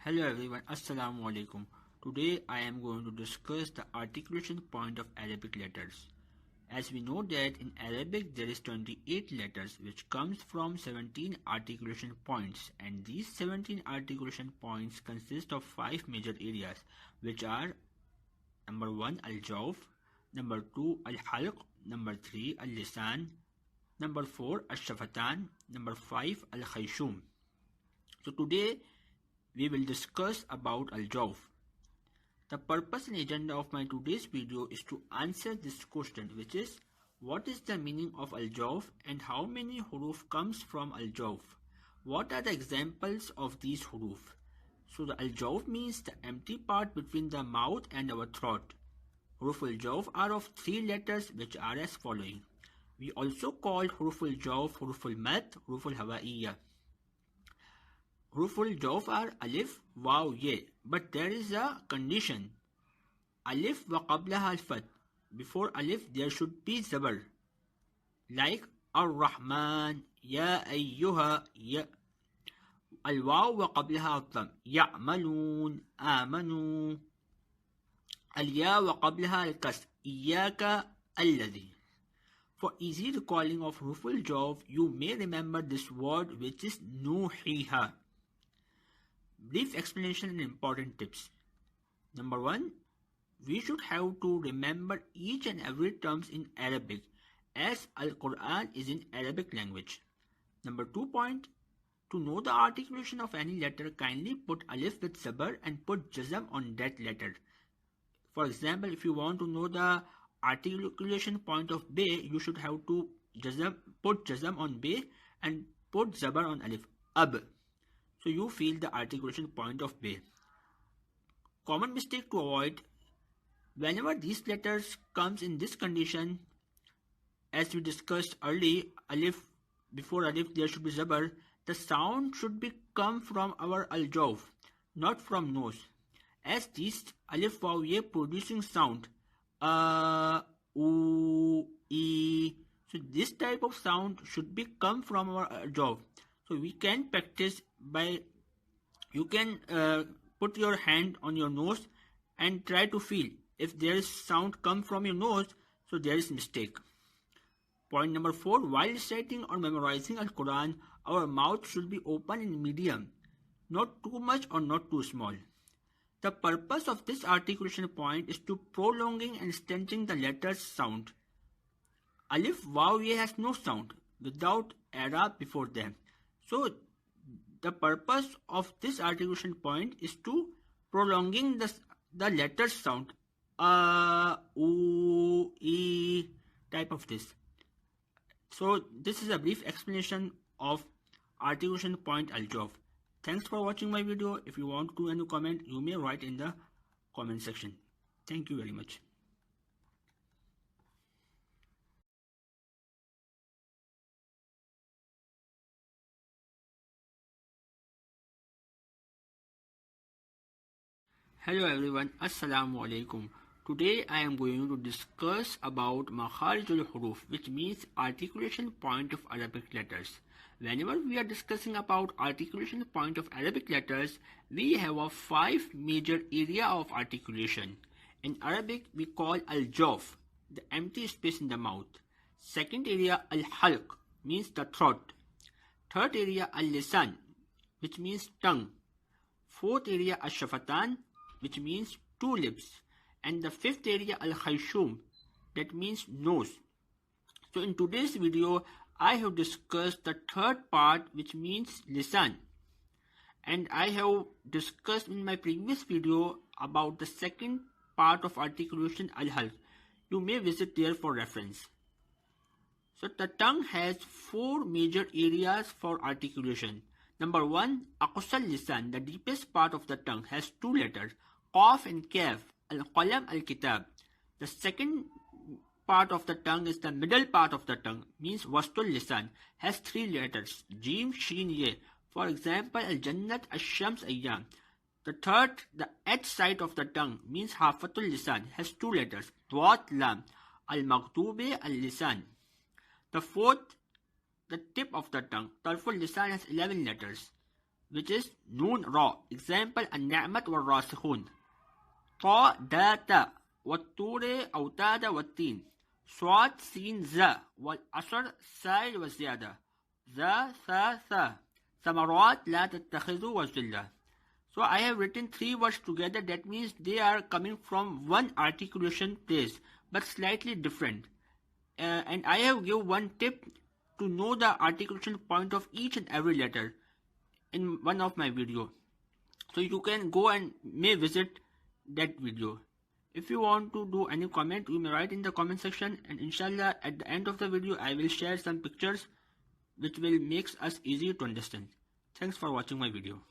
Hello everyone, Assalamu alaikum. Today I am going to discuss the articulation point of Arabic letters. As we know that in Arabic there is 28 letters which comes from 17 articulation points, and these 17 articulation points consist of 5 major areas which are number 1 al-jawf, number 2 al-halq, number 3 al-lisan, number 4 al-shafatan, number 5 al-khayshum. So today we will discuss about al-jawf. The purpose and agenda of my today's video is to answer this question, which is what is the meaning of al-jawf and how many huruf comes from al-jawf? What are the examples of these huruf? So the al-jawf means the empty part between the mouth and our throat. Huruf al-jawf are of 3 letters which are as following. We also call huruf al-jawf huruf al-mad, huruf al-Hawaiiya. Huruf al-jawf are alif, waw, ya, but there is a condition. Alif waqbelها الفتح. Before alif there should be zabar, like الرحمن, يايها, ya. الواو وقبلها الضم, يعملون, امنوا. الياء وقبلها الكسر, اياك, الذي. For easy recalling of huruf al-jawf, you may remember this word which is نوحيها. Brief explanation and important tips. Number 1, we should have to remember each and every terms in Arabic, as Al-Quran is in Arabic language. Number 2 point, to know the articulation of any letter, kindly put alif with sabar and put jazm on that letter. For example, if you want to know the articulation point of bay, you should have to put jazm on bay and put zabar on alif, ab. So you feel the articulation point of bay. Common mistake to avoid: whenever these letters comes in this condition, as we discussed earlier, alif, before alif there should be zabar, the sound should be come from our al-jawf, not from nose, as these alif, waw, ya producing sound u, e. So this type of sound should be come from our al-jawf. So we can practice by, you can put your hand on your nose and try to feel if there is sound come from your nose, so there is mistake. Point number 4, while reciting or memorizing Al-Quran, our mouth should be open in medium, not too much or not too small. The purpose of this articulation point is to prolonging and strengthening the letters sound. Alif, waw, ya has no sound without era before them. So the purpose of this articulation point is to prolonging the letter sound, u, e, type of this. So this is a brief explanation of articulation point al-jawf. Thanks for watching my video. If you want to do any comment, you may write in the comment section. Thank you very much. Hello everyone, Assalamu alaikum. Today I am going to discuss about makharijul huruf, which means articulation point of Arabic letters. Whenever we are discussing about articulation point of Arabic letters, we have a 5 major area of articulation. In Arabic we call al-jawf, the empty space in the mouth. Second area al-halq, means the throat. Third area al-lisan, which means tongue. Fourth area al-shafatan, which means 2 lips, and the 5th area al-khayshum, that means nose. So in today's video I have discussed the third part, which means lisan, and I have discussed in my previous video about the second part of articulation al-halq. You may visit there for reference. So the tongue has 4 major areas for articulation. Number 1, aqsal lisan, the deepest part of the tongue, has 2 letters, qaf and kaf, al-qalam, al-kitab. The second part of the tongue is the middle part of the tongue, means wastul lisan, has 3 letters, jim, sheen, ye. For example, al-jannat, al-shams, ayyam. The third, the edge side of the tongue, means hafatul lisan, has 2 letters, dwat, lam, al-maghtube, al-lisan. The fourth, the tip of the tongue, tarful lisan, has 11 letters. which is noon ra. Example, النعمة والراسخون. طا دا تا والطور أوتاد والتين. صاد سين زا والعصر سائل والزيادة. ذا ثا ثا. ثمرات لا تتخذوا والزلة. So I have written 3 words together. That means they are coming from one articulation place but slightly different. And I have given one tip to know the articulation point of each and every letter in one of my video. So you can go and may visit that video. If you want to do any comment, you may write in the comment section, and inshallah at the end of the video I will share some pictures which will make us easy to understand. Thanks for watching my video.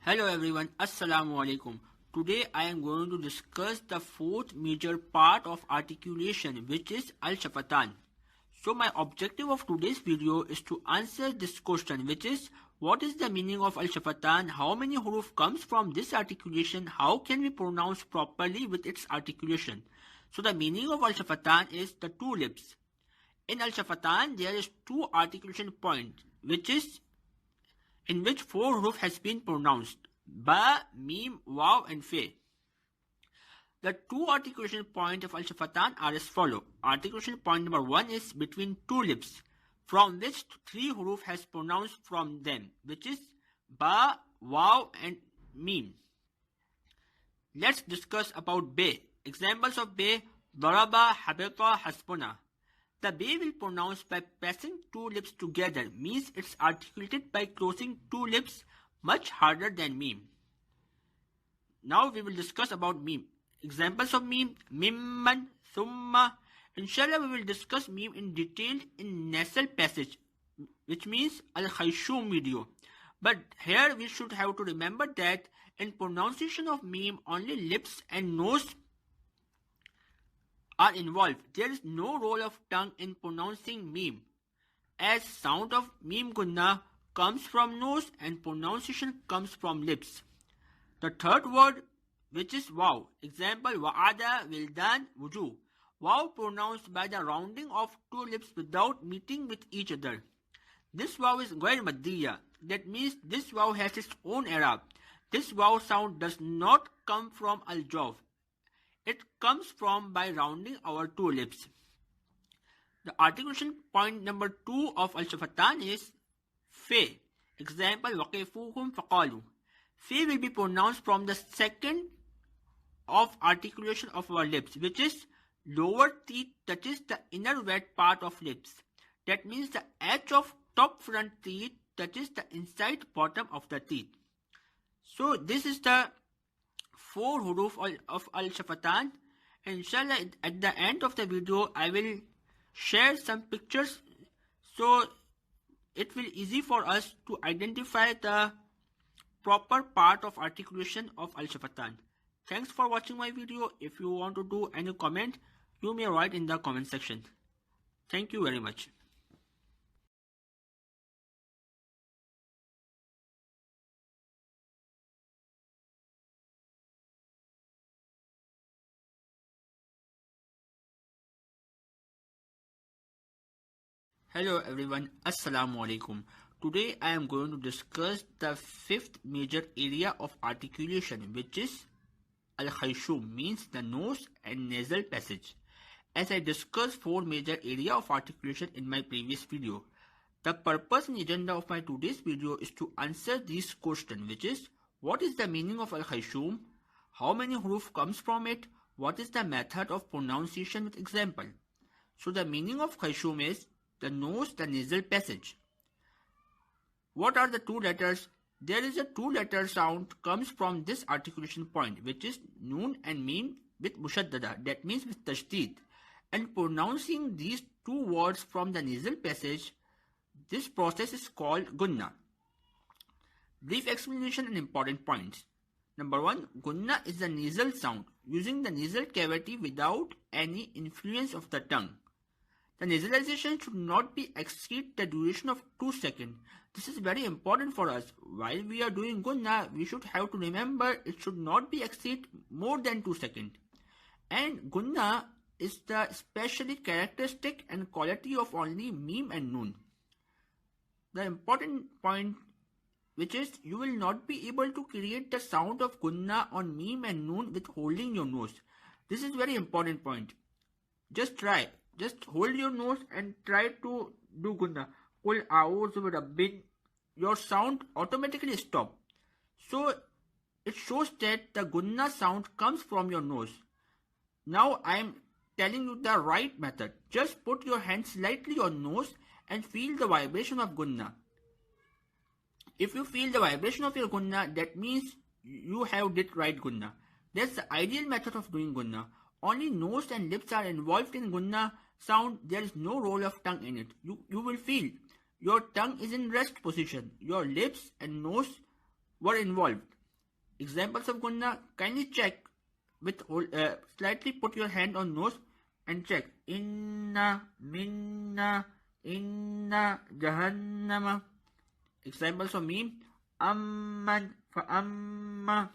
Hello everyone, Assalamu alaikum. Today I am going to discuss the 4th major part of articulation, which is al-shafatan. So my objective of today's video is to answer this question, which is what is the meaning of al-shafatan, how many huruf comes from this articulation, how can we pronounce properly with its articulation. So the meaning of al-shafatan is the 2 lips. In al-shafatan there is 2 articulation points, which is in which 4 huruf has been pronounced, ba, mim, waw and fe. The 2 articulation points of al-shafatan are as follow. Articulation point number 1 is between 2 lips, from which 3 huruf has pronounced from them, which is ba, waw and mim. Let's discuss about be. Examples of be: daraba, habita, hasbuna. The be will pronounce by pressing 2 lips together, means it's articulated by closing 2 lips, much harder than mim. Now we will discuss about mim. Examples of mim: mimman, thumma. Inshallah we will discuss mim in detail in nasal passage, which means al-khayshum video. But here we should have to remember that in pronunciation of mim only lips and nose are involved. There is no role of tongue in pronouncing mim, as sound of mim gunna comes from nose and pronunciation comes from lips. The 3rd word, which is waw. Example, wa'ada, wildan, wuju. Waw pronounced by the rounding of 2 lips without meeting with each other. This waw is ghair maddiya. That means this waw has its own i'rab. This waw sound does not come from al-jawf. It comes from by rounding our 2 lips. The articulation point number 2 of al-shafatan is fe. Example, waqifuhum faqalu. Fe will be pronounced from the 2nd of articulation of our lips, which is lower teeth touches the inner wet part of lips. That means the edge of top front teeth touches the inside bottom of the teeth. So this is the 4 huruf of al-shafatan. Inshallah at the end of the video I will share some pictures so it will easy for us to identify the proper part of articulation of al-shafatan. Thanks for watching my video. If you want to do any comment, you may write in the comment section. Thank you very much. Hello everyone, Assalamu alaikum. Today I am going to discuss the 5th major area of articulation, which is al-khayshum, means the nose and nasal passage. As I discussed 4 major area of articulation in my previous video, the purpose and agenda of my today's video is to answer this question, which is what is the meaning of al-khayshum, how many huruf comes from it, what is the method of pronunciation with example. So the meaning of khayshum is the nose, the nasal passage. What are the 2 letters? There is a 2-letter sound comes from this articulation point, which is noon and mim with mushaddada, that means with tashdid. And pronouncing these 2 words from the nasal passage, this process is called gunna. Brief explanation and important points. Number 1, gunna is the nasal sound using the nasal cavity without any influence of the tongue. The nasalization should not be exceed the duration of 2 seconds. This is very important for us. While we are doing gunna, we should have to remember it should not be exceed more than 2 seconds. And gunna is the especially characteristic and quality of only mim and nun. The important point, which is you will not be able to create the sound of gunna on mim and nun with holding your nose. This is very important point. Just try. Just hold your nose and try to do gunna. Qul a'udhu bi rabbin. Your sound automatically stop. So it shows that the gunna sound comes from your nose. Now I am telling you the right method. Just put your hand slightly on nose and feel the vibration of gunna. If you feel the vibration of your gunna, that means you have did right gunna. That's the ideal method of doing gunna. Only nose and lips are involved in gunna sound. There is no role of tongue in it. You will feel your tongue is in rest position. Your lips and nose were involved. Examples of gunna, kindly check with slightly put your hand on nose and check. Inna, minna, inna, jahannama. Examples of meme, amman, fa'amma.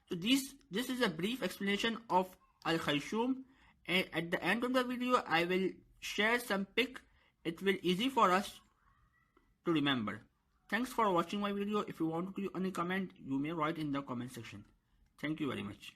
So this is a brief explanation of al-khayshum, and at the end of the video I will share some pic. It will easy for us to remember. Thanks for watching my video. If you want to do any comment, you may write in the comment section. Thank you very much.